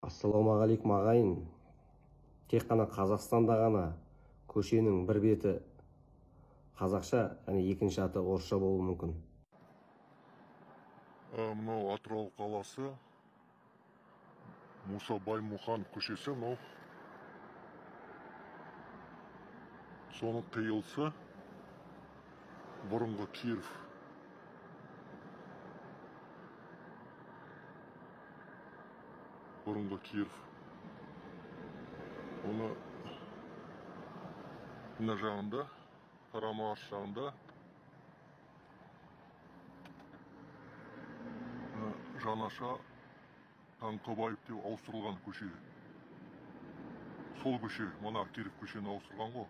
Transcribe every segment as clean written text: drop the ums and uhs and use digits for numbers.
Ассалаумағалейкум ағайын. Тек қана Қазақстанда ғана көшенің бір беті қазақша, және екінші аты орысша болуы мүмкін. Мынау Атырау қаласы, Мұса Баймұханов көшесі, мынау соның қиылысы бұрынғы Киров. Бұрынғы Киров. Оны мына жағында, қарама-қарсы жағында жаңаша Таңқыбаев деп ауыстырылған көше. Сол көше, мына Киров көшені ауыстырған ғой.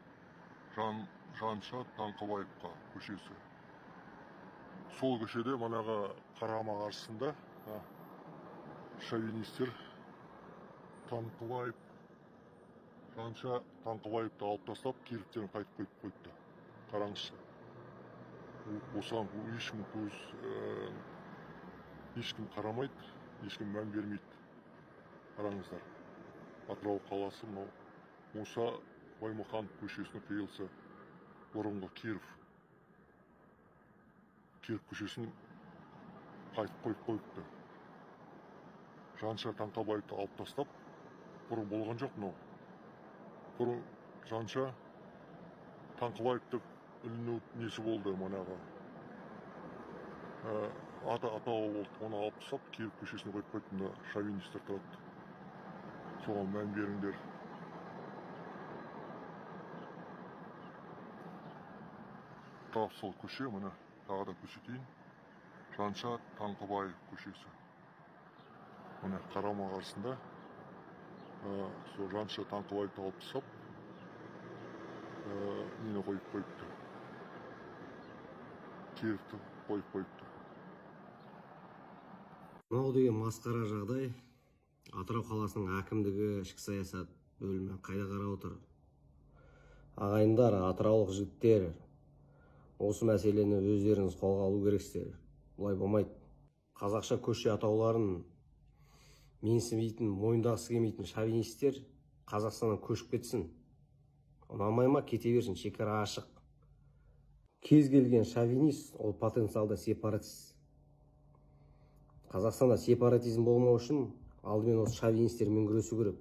Жанша Таңқыбаевқа көшесі. Сол көшеде манағы қарама-қарсысында шовинистер Таңқыбаев, Жанша Таңқыбаевты алып тастап, Кировтерін қайтып қойыпты. Қараңызшы. Осыған ешкім қарамайды, ешкім мән бермейді. Қараңыздар. Атырау қаласы, мынау Мұса Баймұханов көшесінің қиылысы бұрынғы Киров. Киров көшесін қайтып қойыпты. Жанша Таңқыбаевты алып тастап, бұрын болған жоқ мынау. Бұрын Жанша Таңқыбаевты іліну несі болды, манағы атауы болды. Оны алып тастап, Киров көшесіне қойып қойды, мына шовинистер тұрады. Соған мән беріңдер. Тап сол көше, мына тағы да көрсетейін. Жанша Таңқыбаев көшесі. Мына қарама-қарсында сол Жанша Таңқыбаевты алып тастап, нені қойып қойыпты. Кировты қойып қойыпты. Мынау деген масқара жағдай. Атырау қаласының әкімдігі, ішкі саясат бөлімі қайда қарап отыр? Ағайындар, атыраулық жігіттер, осы мәселені өздеріңіз қолға алу керексіздер. Бұлай болмайды. Қазақша көше атауларын менсінбейтін, мойындағысы келмейтін шовинистер Қазақстаннан көшіп кетсін. Ұнамай ма, кете берсін, шекара ашық. Кез келген шовинист ол потенциалда сепаратист. Қазақстанда сепаратизм болмау үшін алдымен осы шовинистермен күресу керек.